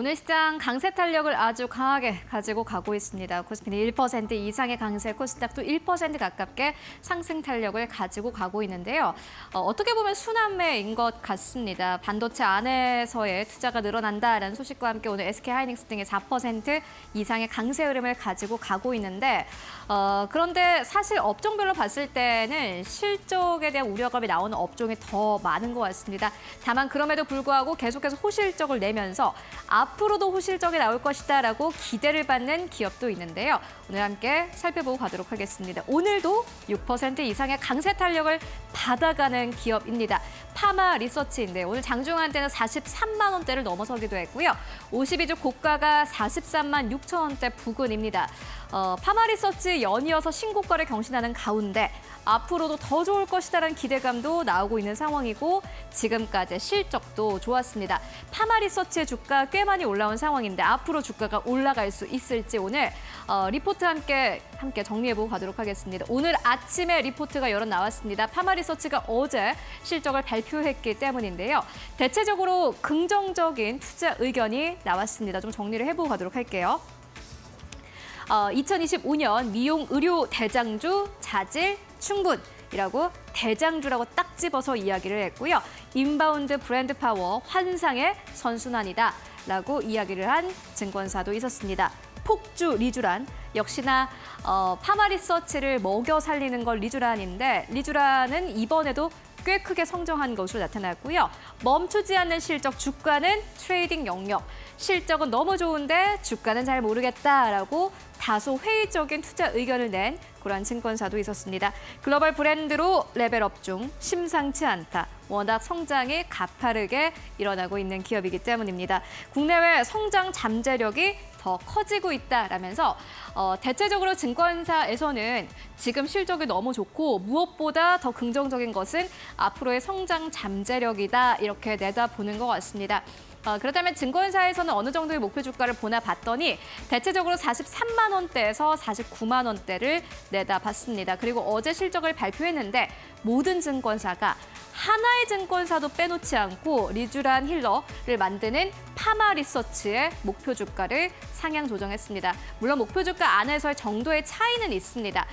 오늘 시장 강세 탄력을 아주 강하게 가지고 가고 있습니다. 코스피는 1% 이상의 강세, 코스닥도 1% 가깝게 상승 탄력을 가지고 가고 있는데요. 어떻게 보면 순환매인 것 같습니다. 반도체 안에서의 투자가 늘어난다라는 소식과 함께 오늘 SK하이닉스 등의 4% 이상의 강세 흐름을 가지고 가고 있는데 그런데 사실 업종별로 봤을 때는 실적에 대한 우려감이 나오는 업종이 더 많은 것 같습니다. 다만 그럼에도 불구하고 계속해서 호실적을 내면서 앞으로도 호실적이 나올 것이다라고 기대를 받는 기업도 있는데요. 오늘 함께 살펴보고 가도록 하겠습니다. 오늘도 6% 이상의 강세 탄력을 받아가는 기업입니다. 파마 리서치인데 오늘 장중한 때는 43만 원대를 넘어서기도 했고요. 52주 고가가 43만 6천 원대 부근입니다. 파마 리서치 연이어서 신고가를 경신하는 가운데 앞으로도 더 좋을 것이다라는 기대감도 나오고 있는 상황이고 지금까지 실적도 좋았습니다. 파마 리서치의 주가 꽤 많이 올라온 상황인데 앞으로 주가가 올라갈 수 있을지 오늘 리포트 함께 정리해보고 가도록 하겠습니다. 오늘 아침에 리포트가 여러 나왔습니다. 파마 리서치가 어제 실적을 발표했기 때문인데요. 대체적으로 긍정적인 투자 의견이 나왔습니다. 좀 정리를 해보고 가도록 할게요. 2025년 미용 의료 대장주 자질 충분이라고 대장주라고 딱 집어서 이야기를 했고요. 인바운드 브랜드 파워 환상의 선순환이다라고 이야기를 한 증권사도 있었습니다. 폭주 리쥬란 역시나 파마 리서치를 먹여 살리는 걸 리쥬란인데 리쥬란은 이번에도 꽤 크게 성장한 것으로 나타났고요. 멈추지 않는 실적, 주가는 트레이딩 영역. 실적은 너무 좋은데 주가는 잘 모르겠다라고 다소 회의적인 투자 의견을 낸 그러한 증권사도 있었습니다. 글로벌 브랜드로 레벨업 중 심상치 않다. 워낙 성장이 가파르게 일어나고 있는 기업이기 때문입니다. 국내외 성장 잠재력이 더 커지고 있다라면서 대체적으로 증권사에서는 지금 실적이 너무 좋고 무엇보다 더 긍정적인 것은 앞으로의 성장 잠재력이다 이렇게 내다보는 것 같습니다. 그렇다면 증권사에서는 어느 정도의 목표 주가를 보나 봤더니 대체적으로 43만 원대에서 49만 원대를 내다봤습니다. 그리고 어제 실적을 발표했는데 모든 증권사가 하나의 증권사도 빼놓지 않고 리쥬란 힐러를 만드는 파마 리서치의 목표 주가를 상향 조정했습니다. 물론 목표 주가 안에서의 정도의 차이는 있습니다.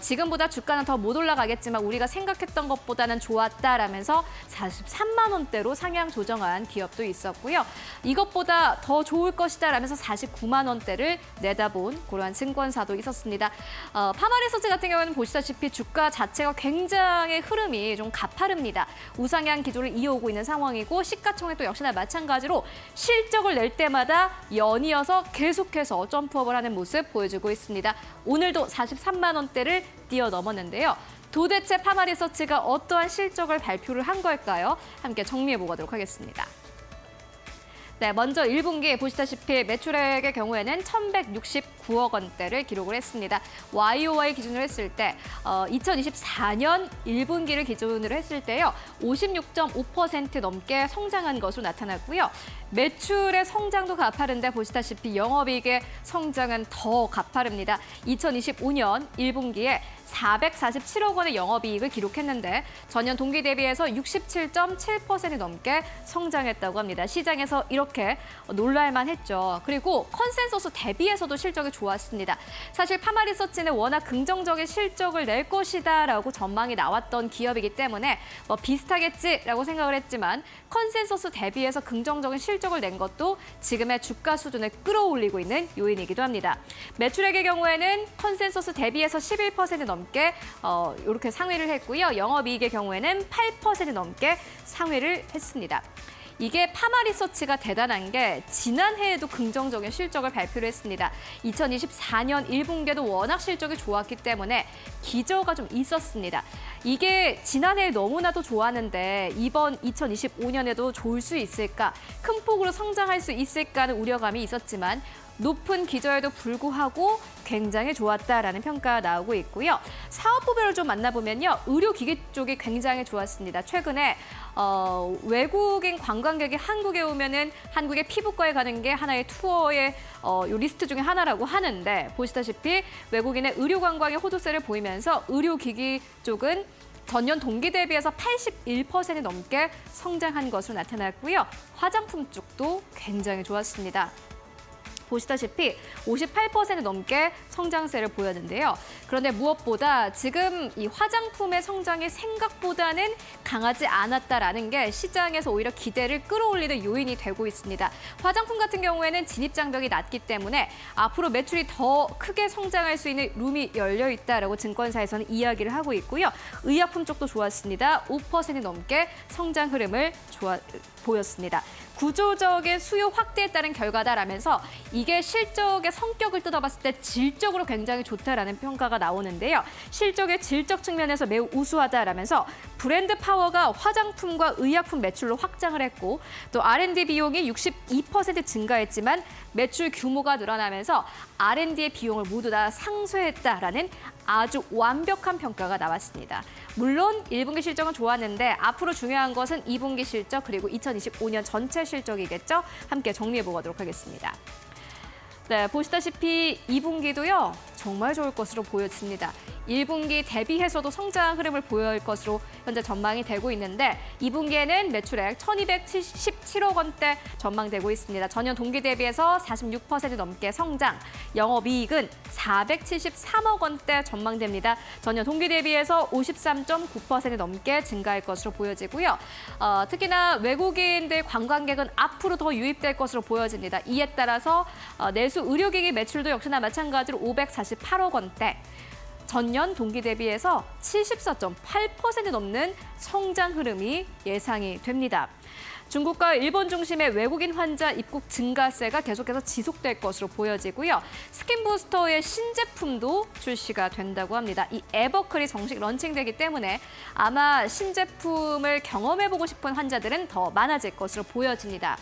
지금보다 주가는 더 못 올라가겠지만 우리가 생각했던 것보다는 좋았다라면서 43만 원대로 상향 조정한 기업도 있었고요. 이것보다 더 좋을 것이다라면서 49만 원대를 내다본 그러한 증권사도 있었습니다. 파마 리서치 같은 경우는 보시다시피 주가 자체가 굉장히 흐름이 좀 가파릅니다. 우상향 기조를 이어오고 있는 상황이고 시가총액도 역시나 마찬가지로 실적을 낼 때마다 연이어서 계속해서 점프업을 하는 모습 보여주고 있습니다. 오늘도 43만 원대를 뛰어넘었는데요. 도대체 파마 리서치가 어떠한 실적을 발표를 한 걸까요? 함께 정리해보고 가도록 하겠습니다. 네, 먼저 1분기 보시다시피 매출액의 경우에는 1,169억 원대를 기록을 했습니다. YOY 기준으로 했을 때 2024년 1분기를 기준으로 했을 때요. 56.5% 넘게 성장한 것으로 나타났고요. 매출의 성장도 가파른데 보시다시피 영업이익의 성장은 더 가파릅니다. 2025년 1분기에 447억 원의 영업이익을 기록했는데 전년 동기 대비해서 67.7% 넘게 성장했다고 합니다. 시장에서 이렇게 놀랄만 했죠. 그리고 컨센서스 대비해서도 실적이 좋았습니다. 사실 파마 리서치는 워낙 긍정적인 실적을 낼 것이다라고 전망이 나왔던 기업이기 때문에 비슷하겠지라고 생각을 했지만 컨센서스 대비해서 긍정적인 실적을 낸 것도 지금의 주가 수준을 끌어올리고 있는 요인이기도 합니다. 매출액의 경우에는 컨센서스 대비해서 11% 넘게 이렇게 상회를 했고요. 영업이익의 경우에는 8% 넘게 상회를 했습니다. 이게 파마 리서치가 대단한 게 지난해에도 긍정적인 실적을 발표를 했습니다. 2024년 1분기에도 워낙 실적이 좋았기 때문에 기저가 좀 있었습니다. 이게 지난해에 너무나도 좋았는데 이번 2025년에도 좋을 수 있을까? 큰 폭으로 성장할 수 있을까 하는 우려감이 있었지만 높은 기저에도 불구하고 굉장히 좋았다라는 평가가 나오고 있고요. 사업부별을 좀 만나보면요. 의료기기 쪽이 굉장히 좋았습니다. 최근에 외국인 관광객이 한국에 오면은 한국의 피부과에 가는 게 하나의 투어의 요 리스트 중에 하나라고 하는데 보시다시피 외국인의 의료 관광의 호조세를 보이면서 의료기기 쪽은 전년 동기 대비해서 81% 넘게 성장한 것으로 나타났고요. 화장품 쪽도 굉장히 좋았습니다. 보시다시피 58% 넘게 성장세를 보였는데요. 그런데 무엇보다 지금 이 화장품의 성장이 생각보다는 강하지 않았다라는 게 시장에서 오히려 기대를 끌어올리는 요인이 되고 있습니다. 화장품 같은 경우에는 진입 장벽이 낮기 때문에 앞으로 매출이 더 크게 성장할 수 있는 룸이 열려 있다라고 증권사에서는 이야기를 하고 있고요. 의약품 쪽도 좋았습니다. 5% 넘게 성장 흐름을 보였습니다. 구조적인 수요 확대에 따른 결과다라면서 이게 실적의 성격을 뜯어봤을 때 질적으로 굉장히 좋다라는 평가가 나오는데요. 실적의 질적 측면에서 매우 우수하다라면서 브랜드 파워가 화장품과 의약품 매출로 확장을 했고 또 R&D 비용이 62% 증가했지만 매출 규모가 늘어나면서 R&D의 비용을 모두 다 상쇄했다라는 아주 완벽한 평가가 나왔습니다. 물론 1분기 실적은 좋았는데 앞으로 중요한 것은 2분기 실적 그리고 2025년 전체 실적이겠죠. 함께 정리해 보도록 하겠습니다. 네, 보시다시피 2분기도요. 정말 좋을 것으로 보여집니다. 1분기 대비해서도 성장 흐름을 보일 것으로 현재 전망이 되고 있는데 2분기에는 매출액 1,277억 원대 전망되고 있습니다. 전년 동기 대비해서 46% 넘게 성장, 영업이익은 473억 원대 전망됩니다. 전년 동기 대비해서 53.9% 넘게 증가할 것으로 보여지고요. 특히나 외국인들 관광객은 앞으로 더 유입될 것으로 보여집니다. 이에 따라서 내수 의료기기 매출도 역시나 마찬가지로 548억 원대. 전년 동기 대비해서 74.8% 넘는 성장 흐름이 예상이 됩니다. 중국과 일본 중심의 외국인 환자 입국 증가세가 계속해서 지속될 것으로 보여지고요. 스킨부스터의 신제품도 출시가 된다고 합니다. 이 에버클이 정식 런칭되기 때문에 아마 신제품을 경험해보고 싶은 환자들은 더 많아질 것으로 보여집니다.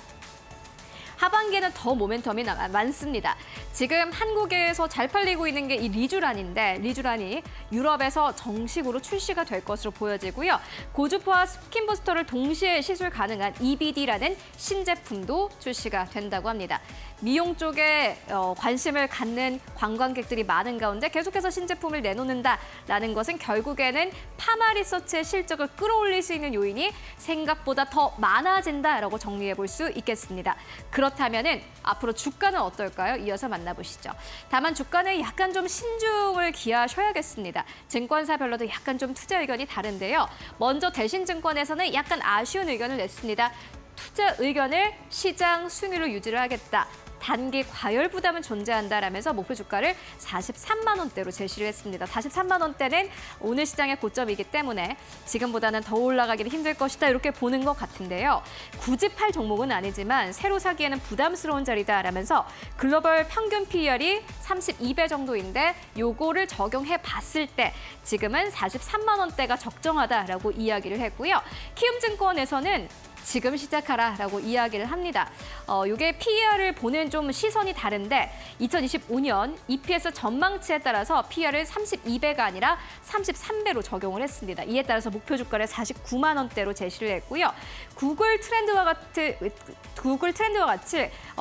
하반기에는 더 모멘텀이 많습니다. 지금 한국에서 잘 팔리고 있는 게 이 리쥬란인데 리쥬란이 유럽에서 정식으로 출시가 될 것으로 보여지고요. 고주파와 스킨부스터를 동시에 시술 가능한 EBD라는 신제품도 출시가 된다고 합니다. 미용 쪽에 관심을 갖는 관광객들이 많은 가운데 계속해서 신제품을 내놓는다라는 것은 결국에는 파마 리서치의 실적을 끌어올릴 수 있는 요인이 생각보다 더 많아진다라고 정리해 볼 수 있겠습니다. 그렇다면은 앞으로 주가는 어떨까요? 이어서 만나보시죠. 다만 주가는 약간 좀 신중을 기하셔야겠습니다. 증권사별로도 약간 좀 투자 의견이 다른데요. 먼저 대신증권에서는 약간 아쉬운 의견을 냈습니다. 투자 의견을 시장 순위로 유지를 하겠다. 단기 과열 부담은 존재한다라면서 목표 주가를 43만 원대로 제시를 했습니다. 43만 원대는 오늘 시장의 고점이기 때문에 지금보다는 더 올라가기는 힘들 것이다 이렇게 보는 것 같은데요. 굳이 팔 종목은 아니지만 새로 사기에는 부담스러운 자리다라면서 글로벌 평균 PER이 32배 정도인데 요거를 적용해 봤을 때 지금은 43만 원대가 적정하다라고 이야기를 했고요. 키움증권에서는 지금 시작하라라고 이야기를 합니다. 이게 PER을 보는 좀 시선이 다른데 2025년 EPS 전망치에 따라서 PER을 32배가 아니라 33배로 적용을 했습니다. 이에 따라서 목표 주가를 49만 원대로 제시를 했고요. 구글 트렌드와 같이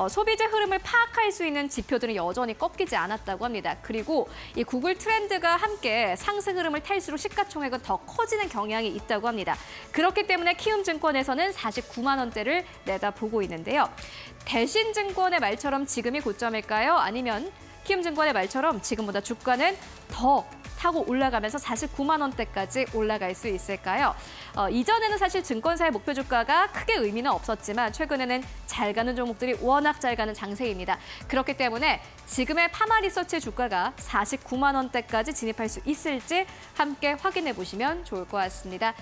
소비재 흐름을 파악할 수 있는 지표들은 여전히 꺾이지 않았다고 합니다. 그리고 이 구글 트렌드가 함께 상승 흐름을 탈수록 시가총액은 더 커지는 경향이 있다고 합니다. 그렇기 때문에 키움증권에서는 49만 원대를 내다보고 있는데요. 대신증권의 말처럼 지금이 고점일까요? 아니면 키움증권의 말처럼 지금보다 주가는 더 타고 올라가면서 49만 원대까지 올라갈 수 있을까요? 이전에는 사실 증권사의 목표 주가가 크게 의미는 없었지만 최근에는 잘 가는 종목들이 워낙 잘 가는 장세입니다. 그렇기 때문에 지금의 파마리서치 주가가 49만 원대까지 진입할 수 있을지 함께 확인해 보시면 좋을 것 같습니다.